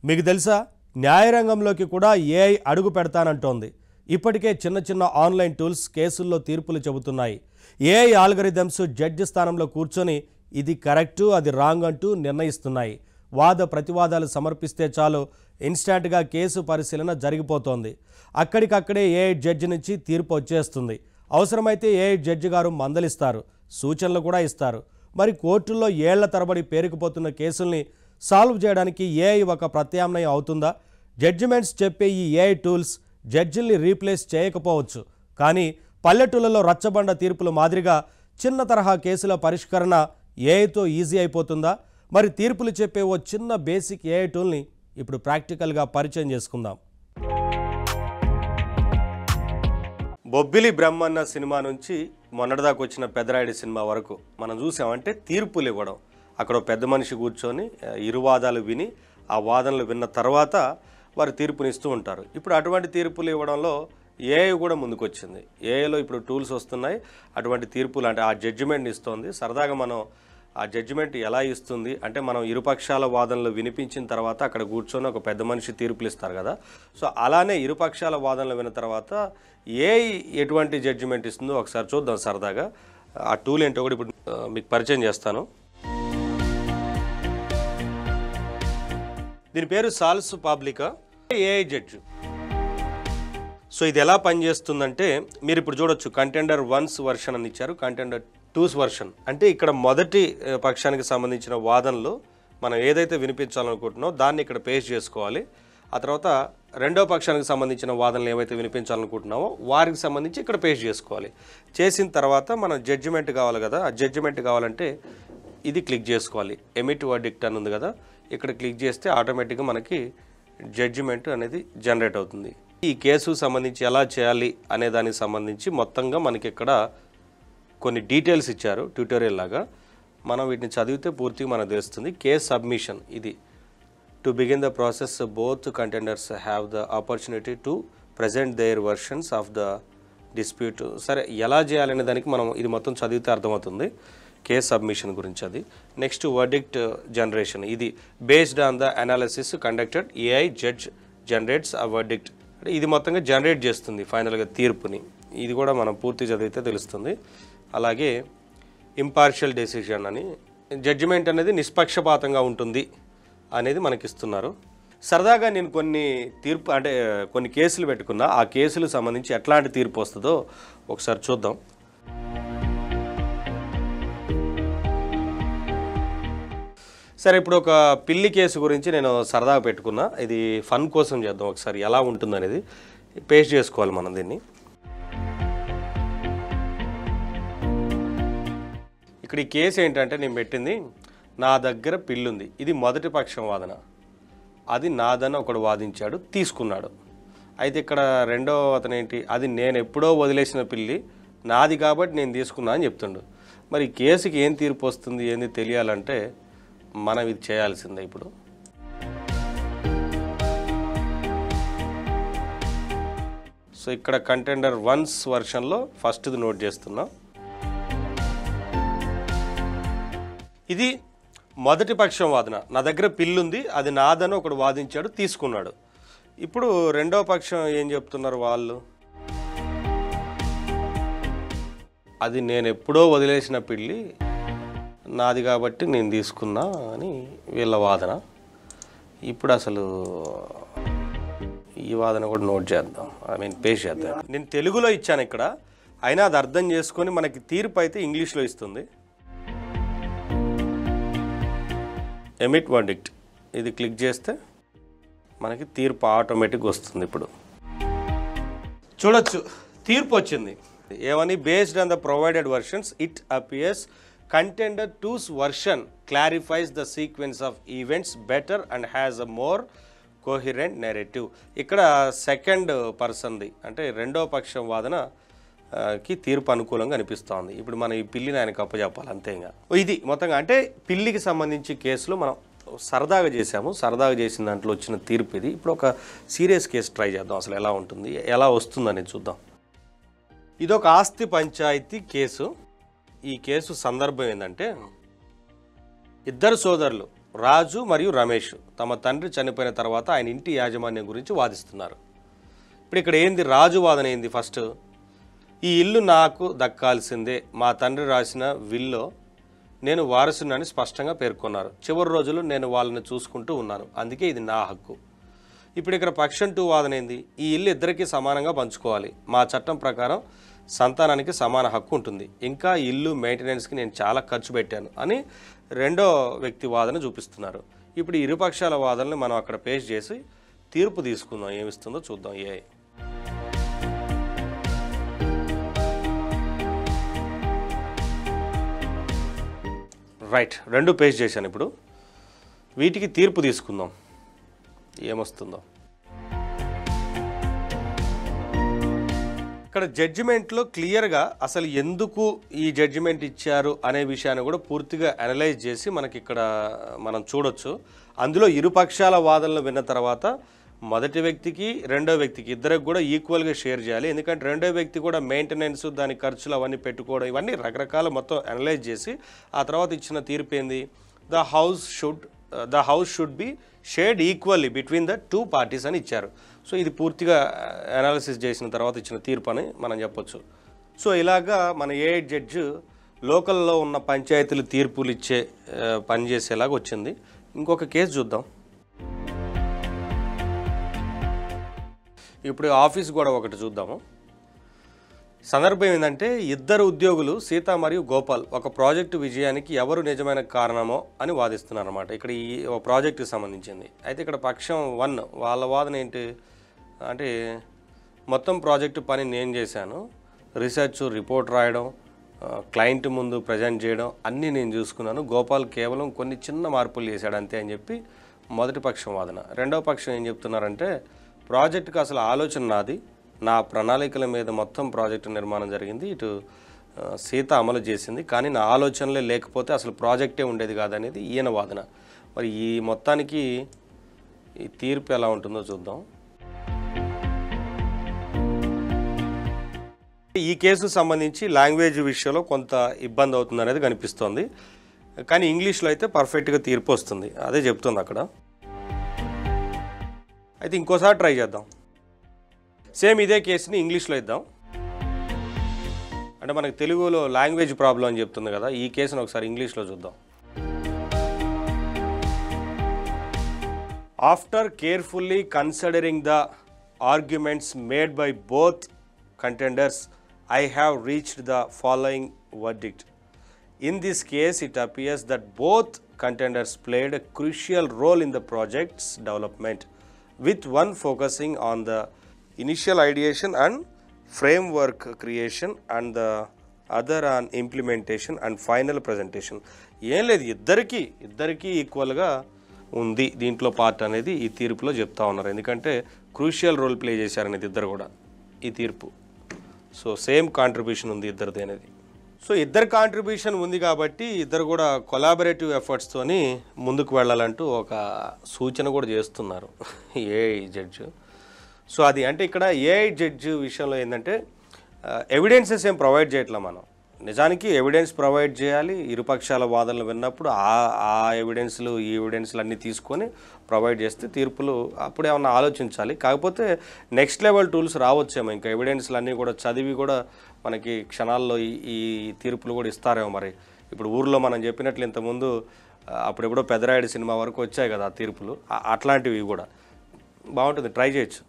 మీకు తెలుసా, న్యాయరంగంలోకి కూడా ఏఐ అడుగు పెడతానంటోంది. ఇప్పటికే చిన్న చిన్న ఆన్లైన్ టూల్స్ కేసుల్లో తీర్పులు చెబుతున్నాయి. ఏఐ ఆల్గరిథమ్స్ జడ్జి స్థానంలో కూర్చొని ఇది కరెక్టు, అది రాంగ్ అంటూ నిర్ణయిస్తున్నాయి. వాద ప్రతివాదాలు సమర్పిస్తే చాలు, ఇన్స్టాంట్గా కేసు పరిశీలన జరిగిపోతోంది. అక్కడికక్కడే ఏఐ జడ్జి నుంచి తీర్పు వచ్చేస్తుంది. అవసరమైతే ఏఐ జడ్జి గారు మందలిస్తారు, సూచనలు కూడా ఇస్తారు. మరి కోర్టుల్లో ఏళ్ల తరబడి పేరుకుపోతున్న కేసుల్ని సాల్వ్ చేయడానికి ఏఐ ఒక ప్రత్యామ్నాయం అవుతుందా? జడ్జిమెంట్స్ చెప్పే ఈ ఏఐ టూల్స్ జడ్జిల్ని రీప్లేస్ చేయకపోవచ్చు, కానీ పల్లెటూళ్ళలో రచ్చబండ తీర్పుల మాదిరిగా చిన్న తరహా కేసుల పరిష్కరణ ఏఐతో ఈజీ అయిపోతుందా? మరి తీర్పులు చెప్పే ఓ చిన్న బేసిక్ ఏఐ టూల్ని ఇప్పుడు ప్రాక్టికల్గా పరిచయం చేసుకుందాం. బొబ్బిలి బ్రహ్మన్న సినిమా నుంచి మొన్నటిదాకా వచ్చిన పెదరాయుడు సినిమా వరకు మనం చూసామంటే తీర్పులు ఇవ్వడం. అక్కడ పెద్ద మనిషి కూర్చొని ఇరు వాదాలు విని ఆ వాదనలు విన్న తర్వాత వారు తీర్పునిస్తూ ఉంటారు. ఇప్పుడు అటువంటి తీర్పులు ఇవ్వడంలో ఏఐ కూడా ముందుకొచ్చింది. ఏఐలో ఇప్పుడు టూల్స్ వస్తున్నాయి. అటువంటి తీర్పులు అంటే ఆ జడ్జిమెంట్ని ఇస్తుంది. సరదాగా మనం ఆ జడ్జిమెంట్ ఎలా ఇస్తుంది అంటే, మనం ఇరుపక్షాల వాదనలు వినిపించిన తర్వాత అక్కడ కూర్చొని ఒక పెద్ద మనిషి తీర్పులు ఇస్తారు కదా. సో అలానే ఇరుపక్షాల వాదనలు విన్న తర్వాత ఏఐ ఎటువంటి జడ్జిమెంట్ ఇస్తుందో ఒకసారి చూద్దాం సరదాగా. ఆ టూల్ ఏంటో కూడా ఇప్పుడు మీకు పరిచయం చేస్తాను. దీని పేరు సాల్స్ పబ్లికా ఏఐ జడ్జి. సో ఇది ఎలా పనిచేస్తుందంటే, మీరు ఇప్పుడు చూడొచ్చు కంటెండర్ 1's వర్షన్ అని ఇచ్చారు, కంటెండర్ 2's వర్షన్. అంటే ఇక్కడ మొదటి పక్షానికి సంబంధించిన వాదనలు మనం ఏదైతే వినిపించాలనుకుంటున్నామో దాన్ని ఇక్కడ పేస్ట్ చేసుకోవాలి. ఆ తర్వాత రెండో పక్షానికి సంబంధించిన వాదనలు ఏవైతే వినిపించాలనుకుంటున్నామో వారికి సంబంధించి ఇక్కడ పేస్ట్ చేసుకోవాలి. చేసిన తర్వాత మనం జడ్జిమెంట్ కావాలి కదా, ఆ జడ్జిమెంట్ కావాలంటే ఇది క్లిక్ చేసుకోవాలి. ఎమిట్ వర్డిక్ట్ అని ఉంది కదా, ఇక్కడ క్లిక్ చేస్తే ఆటోమేటిక్గా మనకి జడ్జిమెంట్ అనేది జనరేట్ అవుతుంది. ఈ కేసు సంబంధించి ఎలా చేయాలి అనే దానికి సంబంధించి మొత్తంగా మనకి ఇక్కడ కొన్ని డీటెయిల్స్ ఇచ్చారు ట్యూటోరియల్ లాగా. మనం వీటిని చదివితే పూర్తిగా మనకు తెలుస్తుంది. కేస్ సబ్మిషన్ ఇది. To begin the process both contenders have the opportunity to present their versions of the dispute. సరే, ఎలా చేయాలనే దానికి మనం ఇది మొత్తం చదివితే అర్థమవుతుంది. కేస్ సబ్మిషన్ గురించి అది. Next verdict generation. ఇది based on the analysis conducted AI judge generates a verdict. ఇది మొత్తంగా జనరేట్ చేస్తుంది ఫైనల్గా తీర్పుని. ఇది కూడా మనం పూర్తి చదివితే తెలుస్తుంది. అలాగే ఇంపార్షియల్ డెసిషన్ అని, జడ్జిమెంట్ అనేది నిష్పక్షపాతంగా ఉంటుంది అనేది మనకి ఇస్తున్నారు. సరదాగా నేను కొన్ని కేసులు పెట్టుకున్నా. ఆ కేసులకు సంబంధించి ఎట్లాంటి తీర్పు వస్తుందో ఒకసారి చూద్దాం. సరే, ఇప్పుడు ఒక పిల్లి కేసు గురించి నేను సరదాగా పెట్టుకున్నా. ఇది ఫన్ కోసం చేద్దాం, ఒకసారి ఎలా ఉంటుంది అనేది పేస్ట్ చేసుకోవాలి మనం దీన్ని. ఇక్కడ ఈ కేసు ఏంటంటే నేను పెట్టింది, నా దగ్గర పిల్లి ఉంది, ఇది మొదటి పక్షం వాదన, అది నాదని ఒకడు వాదించాడు, తీసుకున్నాడు. అయితే ఇక్కడ రెండో అతను ఏంటి, అది నేను ఎప్పుడో వదిలేసిన పిల్లి, నాది కాబట్టి నేను తీసుకున్నా అని చెప్తుండు. మరి ఈ కేసుకి ఏం తీర్పు వస్తుంది ఏంది తెలియాలంటే మనం ఇది చేయాల్సిందే. ఇప్పుడు సో ఇక్కడ కంటెండర్ 1's వర్షన్లో ఫస్ట్ది నోట్ చేస్తున్నాం. ఇది మొదటి పక్షం వాదన, నా దగ్గర పిల్లుంది, అది నాదని ఒకడు వాదించాడు, తీసుకున్నాడు. ఇప్పుడు రెండో పక్షం ఏం చెప్తున్నారు వాళ్ళు, అది నేను ఎప్పుడో వదిలేసిన పిల్లి, నాది కాబట్టి నేను తీసుకున్నా అని వీళ్ళ వాదన. ఇప్పుడు అసలు ఈ వాదన కూడా నోట్ చేద్దాం, పేస్ట్ చేద్దాం. నేను తెలుగులో ఇచ్చాను ఇక్కడ, అయినా అది అర్థం చేసుకొని మనకి తీర్పు అయితే ఇంగ్లీష్లో ఇస్తుంది. ఎమిట్ వర్డిక్ట్ ఇది క్లిక్ చేస్తే మనకి తీర్పు ఆటోమేటిక్గా వస్తుంది. ఇప్పుడు చూడొచ్చు, తీర్పు వచ్చింది. ఏమని, based on the provided versions it appears contender 2's version clarifies the sequence of events better and has a more coherent narrative. ఇక్కడ సెకండ్ పర్సన్ది అంటే రెండో పక్షం వాదనకి తీర్పు అనుకూలంగా అనిపిస్తోంది. ఇప్పుడు మనం ఈ పిల్లిని ఆయనకు అప్పచెప్పాలి అంతేగా. ఇది మొత్తంగా అంటే పిల్లికి సంబంధించి కేసులో మనం సరదాగా చేసాము. సరదాగా చేసిన దాంట్లో వచ్చిన తీర్పు ఇది. ఇప్పుడు ఒక సీరియస్ కేసు ట్రై చేద్దాం, అసలు ఎలా ఉంటుంది, ఎలా వస్తుందని చూద్దాం. ఇదొక ఆస్తి పంచాయతీ కేసు. ఈ కేసు సందర్భం ఏంటంటే, ఇద్దరు సోదరులు రాజు మరియు రమేష్ తమ తండ్రి చనిపోయిన తర్వాత ఆయన ఇంటి యాజమాన్యం గురించి వాదిస్తున్నారు. ఇప్పుడు ఇక్కడ ఏంది రాజు వాదన ఏంది? ఫస్ట్, ఈ ఇల్లు నాకు దక్కాల్సిందే, మా తండ్రి రాసిన విల్లో నేను వారసునని స్పష్టంగా పేర్కొన్నారు. చివరి రోజులు నేను వాళ్ళని చూసుకుంటూ ఉన్నాను, అందుకే ఇది నా హక్కు. ఇప్పుడు ఇక్కడ పక్షం 2 వాదన ఏంది? ఈ ఇల్లు ఇద్దరికీ సమానంగా పంచుకోవాలి, మా చట్టం ప్రకారం సంతానానికి సమాన హక్కు ఉంటుంది, ఇంకా ఇల్లు మెయింటెనెన్స్కి నేను చాలా ఖర్చు పెట్టాను అని రెండో వ్యక్తి వాదన చూపిస్తున్నారు. ఇప్పుడు ఇరుపక్షాల వాదనలు మనం అక్కడ పేస్ట్ చేసి తీర్పు తీసుకుందాం, ఏమిస్తుందో చూద్దాం. రైట్, 2 పేస్ట్ చేశాను. ఇప్పుడు వీటికి తీర్పు తీసుకుందాం, ఏమొస్తుందో. ఇక్కడ జడ్జిమెంట్లో క్లియర్గా అసలు ఎందుకు ఈ జడ్జిమెంట్ ఇచ్చారు అనే విషయాన్ని కూడా పూర్తిగా అనలైజ్ చేసి మనకి ఇక్కడ మనం చూడొచ్చు. అందులో ఇరుపక్షాల వాదనలు విన్న తర్వాత మొదటి వ్యక్తికి రెండో వ్యక్తికి ఇద్దరికి కూడా ఈక్వల్గా షేర్ చేయాలి. ఎందుకంటే రెండో వ్యక్తి కూడా మెయింటెనెన్స్, దాని ఖర్చులు అవన్నీ పెట్టుకోవడం, ఇవన్నీ రకరకాల మొత్తం అనలైజ్ చేసి ఆ తర్వాత ఇచ్చిన తీర్పు ఏంది? The house should be shared equally between the 2 parties అని ఇచ్చారు. సో ఇది పూర్తిగా అనాలిసిస్ చేసిన తర్వాత ఇచ్చిన తీర్పు అని మనం చెప్పొచ్చు. సో ఇలాగా మన ఏఐ జడ్జి లోకల్లో ఉన్న పంచాయతీలు తీర్పులు ఇచ్చే పనిచేసేలాగా వచ్చింది. ఇంకొక కేసు చూద్దాం. ఇప్పుడు ఆఫీస్ కూడా ఒకటి చూద్దాము. సందర్భం ఏంటంటే, ఇద్దరు ఉద్యోగులు సీత మరియు గోపాల్ ఒక ప్రాజెక్టు విజయానికి ఎవరు నిజమైన కారణమో అని వాదిస్తున్నారు అన్నమాట. ఇక్కడ ఈ ప్రాజెక్టుకి సంబంధించింది. అయితే ఇక్కడ పక్షం 1 వాళ్ళ వాదన ఏంటి అంటే, మొత్తం ప్రాజెక్టు పని నేను చేశాను, రీసెర్చ్ రిపోర్ట్ రాయడం, క్లయింట్ ముందు ప్రజెంట్ చేయడం అన్నీ నేను చూసుకున్నాను, గోపాల్ కేవలం కొన్ని చిన్న మార్పులు చేశాడు అంతే అని చెప్పి మొదటి పక్షం వాదన. రెండవ పక్షం ఏం చెప్తున్నారంటే, ప్రాజెక్టుకు అసలు ఆలోచన నాది, నా ప్రణాళికల మీద మొత్తం ప్రాజెక్టు నిర్మాణం జరిగింది, ఇటు సీత అమలు చేసింది, కానీ నా ఆలోచనలే లేకపోతే అసలు ప్రాజెక్టే ఉండేది కాదనేది ఈయన వాదన. మరి ఈ మొత్తానికి ఈ తీర్పు ఎలా ఉంటుందో చూద్దాం. ఈ కేసుకు సంబంధించి లాంగ్వేజ్ విషయంలో కొంత ఇబ్బంది అవుతుంది అనేది కనిపిస్తోంది, కానీ ఇంగ్లీష్లో అయితే పర్ఫెక్ట్గా తీర్పు వస్తుంది, అదే చెప్తుంది అక్కడ. అయితే ఇంకోసారి ట్రై చేద్దాం. సేమ్ ఇదే కేసుని ఇంగ్లీష్లో ఇద్దాం. అంటే మనకు తెలుగులో లాంగ్వేజ్ ప్రాబ్లం అని చెప్తుంది కదా, ఈ కేసుని ఒకసారి ఇంగ్లీష్లో చూద్దాం. After carefully considering the arguments made by both contenders, I have reached the following verdict. In this case, it appears that both contenders played a crucial role in the project's development, with one focusing on the initial ideation and framework creation and the other on implementation and final presentation. ఏం లేదు, ఇద్దరికి ఈక్వల్గా ఉంది దీంట్లో part అనేది ఈ తీర్పులో చెప్తా ఉన్నారు. ఎందుకంటే క్రూషియల్ రోల్ ప్లే చేశారనేది ఇద్దరు కూడా ఈ తీర్పు. సో సేమ్ కాంట్రిబ్యూషన్ ఉంది ఇద్దరిది అనేది. సో ఇద్దరు కాంట్రిబ్యూషన్ ఉంది కాబట్టి ఇద్దరు కూడా కొలాబరేటివ్ ఎఫర్ట్స్తోని ముందుకు వెళ్ళాలంటూ ఒక సూచన కూడా చేస్తున్నారు ఏఐ జడ్జి. సో అది అంటే ఇక్కడ ఏఐ జడ్జి విషయంలో ఏంటంటే ఎవిడెన్సెస్ ఏం ప్రొవైడ్ చేయట్లా మనం. నిజానికి ఎవిడెన్స్ ప్రొవైడ్ చేయాలి, ఇరుపక్షాల వాదనలు విన్నప్పుడు ఆ ఎవిడెన్స్లు ఈ ఎవిడెన్స్లు అన్నీ తీసుకొని ప్రొవైడ్ చేస్తే తీర్పులు అప్పుడు ఏమన్నా ఆలోచించాలి. కాకపోతే నెక్స్ట్ లెవెల్ టూల్స్ రావచ్చేమో, ఇంకా ఎవిడెన్స్లు అన్నీ కూడా చదివి కూడా మనకి క్షణాల్లో ఈ తీర్పులు కూడా ఇస్తారేమో. మరి ఇప్పుడు ఊర్లో మనం చెప్పినట్లు ఇంతకుముందు అప్పుడెప్పుడో పెదరాయుడు సినిమా వరకు వచ్చాయి కదా ఆ తీర్పులు, అట్లాంటివి కూడా బాగుంటుంది, ట్రై చేయొచ్చు.